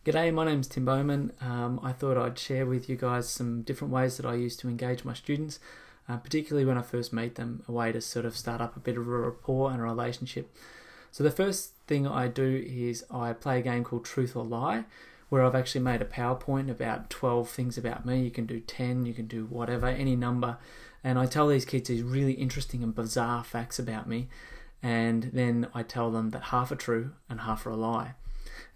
G'day, my name's Tim Bowman. I thought I'd share with you guys some different ways that I use to engage my students, particularly when I first meet them, a way to sort of start up a bit of a rapport and a relationship. So the first thing I do is I play a game called Truth or Lie, where I've actually made a PowerPoint about 12 things about me. You can do 10, you can do whatever, any number. And I tell these kids these really interesting and bizarre facts about me. And then I tell them that half are true and half are a lie.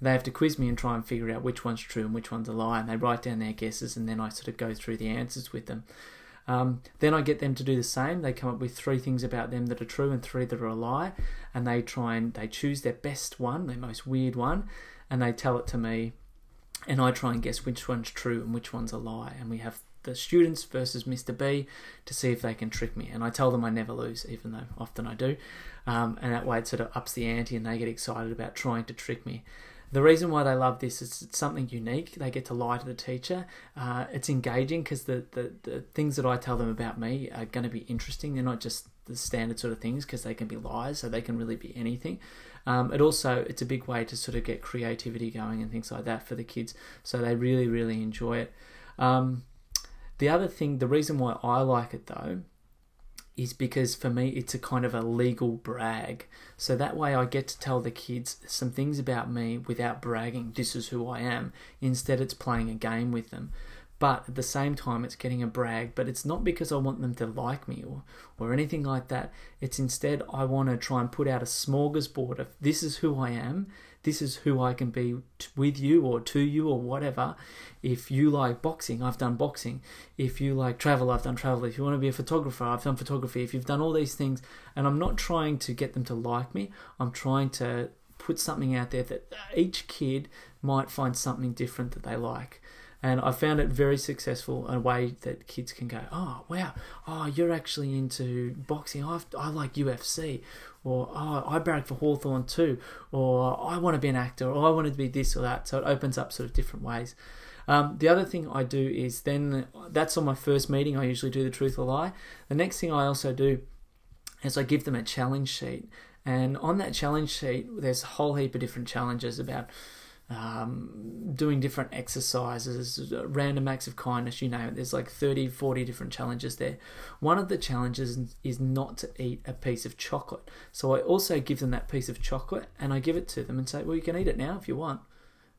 They have to quiz me and try and figure out which one's true and which one's a lie, and they write down their guesses, and then I sort of go through the answers with them. Then I get them to do the same. They come up with 3 things about them that are true and 3 that are a lie, and they choose their best one, their most weird one, and they tell it to me, and I try and guess which one's true and which one's a lie. And we have the students versus Mr. B to see if they can trick me, and I tell them I never lose, even though often I do, and that way it sort of ups the ante and they get excited about trying to trick me. The reason why they love this is it's something unique. They get to lie to the teacher. It's engaging because the things that I tell them about me are going to be interesting. They're not just the standard sort of things, because they can be lies, so they can really be anything. It's a big way to sort of get creativity going and things like that for the kids, so they really, really enjoy it. The other thing, the reason why I like it though, is because for me it's a kind of a legal brag. So that way I get to tell the kids some things about me without bragging, this is who I am. Instead it's playing a game with them. But at the same time it's getting a brag, but it's not because I want them to like me or anything like that. It's instead I want to try and put out a smorgasbord of this is who I am, this is who I can be with you or to you or whatever. If you like boxing, I've done boxing. If you like travel, I've done travel. If you want to be a photographer, I've done photography. If you've done all these things, and I'm not trying to get them to like me, I'm trying to put something out there that each kid might find something different that they like. And I found it very successful, a way that kids can go, oh, wow, oh, you're actually into boxing. I like UFC. Or, oh, I barrack for Hawthorn too. Or, I want to be an actor. Or, I want to be this or that. So it opens up sort of different ways. The other thing I do is then, that's on my first meeting, I usually do the truth or lie. The next thing I also do is I give them a challenge sheet. And on that challenge sheet, there's a whole heap of different challenges about doing different exercises, random acts of kindness, you name it. There's like 30, 40 different challenges there. One of the challenges is not to eat a piece of chocolate. So I also give them that piece of chocolate and I give it to them and say, well, you can eat it now if you want.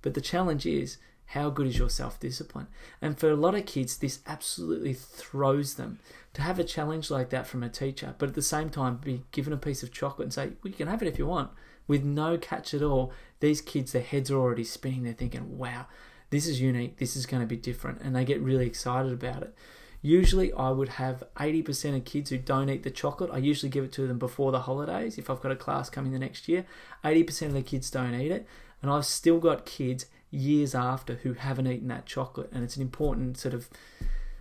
But the challenge is, how good is your self-discipline? And for a lot of kids, this absolutely throws them to have a challenge like that from a teacher, but at the same time be given a piece of chocolate and say, well, you can have it if you want, with no catch at all. These kids, their heads are already spinning. They're thinking, wow, this is unique. This is going to be different. And they get really excited about it. Usually I would have 80% of kids who don't eat the chocolate. I usually give it to them before the holidays. If I've got a class coming the next year, 80% of the kids don't eat it. And I've still got kids years after who haven't eaten that chocolate. And it's an important sort of,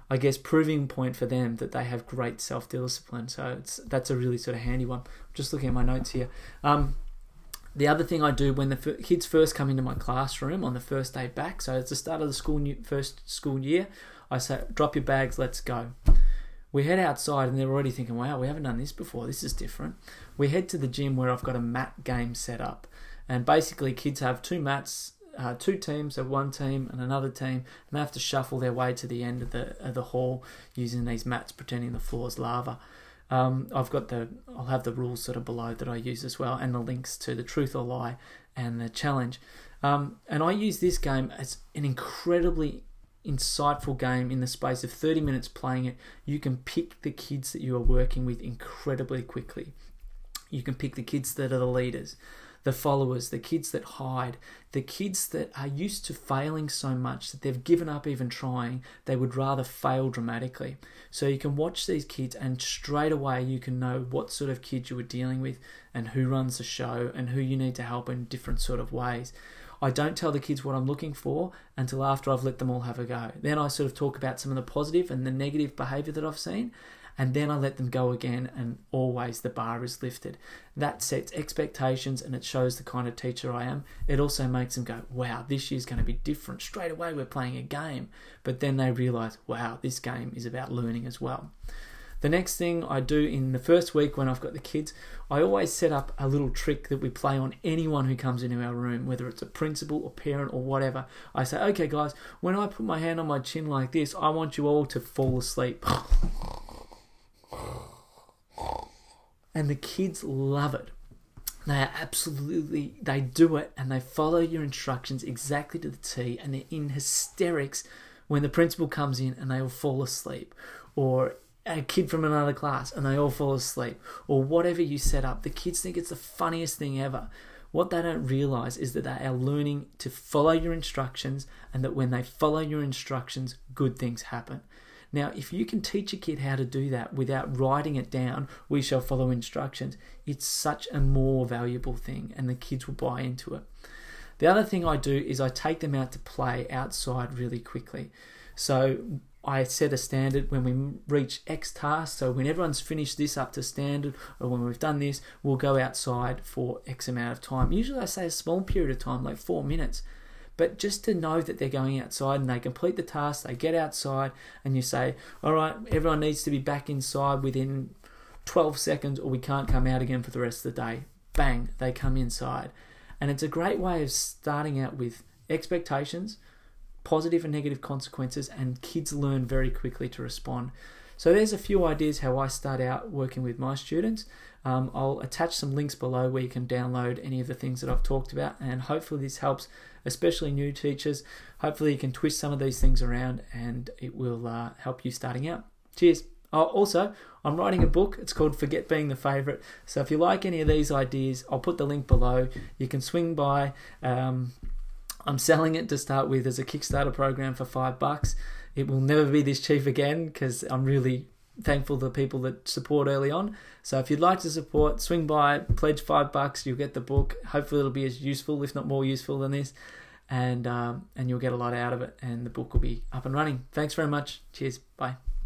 I guess, proving point for them that they have great self-discipline. So that's a really sort of handy one. I'm just looking at my notes here. The other thing I do when the kids first come into my classroom on the first day back, so it's the start of the first school year, I say, drop your bags, let's go. We head outside and they're already thinking, wow, we haven't done this before, this is different. We head to the gym where I've got a mat game set up. And basically kids have 2 mats, 2 teams, so one team and another team, and they have to shuffle their way to the end of the hall using these mats, pretending the floor's lava. I'll have the rules sort of below that I use as well, and the links to the truth or lie and the challenge. And I use this game as an incredibly insightful game. In the space of 30 minutes playing it, you can pick the kids that you are working with incredibly quickly. You can pick the kids that are the leaders, the followers, the kids that hide, the kids that are used to failing so much that they've given up even trying. They would rather fail dramatically. So you can watch these kids and straight away you can know what sort of kids you are dealing with and who runs the show and who you need to help in different sort of ways. I don't tell the kids what I'm looking for until after I've let them all have a go. Then I sort of talk about some of the positive and the negative behaviour that I've seen, and then I let them go again, and always the bar is lifted. That sets expectations and it shows the kind of teacher I am. It also makes them go, wow, this year's going to be different. Straight away we're playing a game. But then they realise, wow, this game is about learning as well. The next thing I do in the first week when I've got the kids, I always set up a little trick that we play on anyone who comes into our room, whether it's a principal or parent or whatever. I say, okay guys, when I put my hand on my chin like this, I want you all to fall asleep. And the kids love it. They do it, and they follow your instructions exactly to the T, and they're in hysterics when the principal comes in and they all fall asleep, or a kid from another class and they all fall asleep, or whatever you set up. The kids think it's the funniest thing ever. What they don't realise is that they are learning to follow your instructions, and that when they follow your instructions, good things happen. Now, if you can teach a kid how to do that without writing it down, we shall follow instructions, it's such a more valuable thing, and the kids will buy into it. The other thing I do is I take them out to play outside really quickly. So I set a standard when we reach X task. So when everyone's finished this up to standard, or when we've done this, we'll go outside for X amount of time. Usually I say a small period of time, like 4 minutes. But just to know that they're going outside and they complete the task, they get outside, and you say, all right, everyone needs to be back inside within 12 seconds or we can't come out again for the rest of the day. Bang, they come inside. And it's a great way of starting out with expectations, positive and negative consequences, and kids learn very quickly to respond. So there's a few ideas how I start out working with my students. I'll attach some links below where you can download any of the things that I've talked about, and hopefully this helps, especially new teachers. Hopefully you can twist some of these things around and it will help you starting out. Cheers. Also, I'm writing a book. It's called Forget Being the Favourite. So if you like any of these ideas, I'll put the link below. You can swing by. I'm selling it to start with as a Kickstarter program for $5. It will never be this cheap again because I'm really thankful to the people that support early on. So if you'd like to support, swing by, pledge $5, you'll get the book. Hopefully it'll be as useful, if not more useful than this, and you'll get a lot out of it, and the book will be up and running. Thanks very much. Cheers. Bye.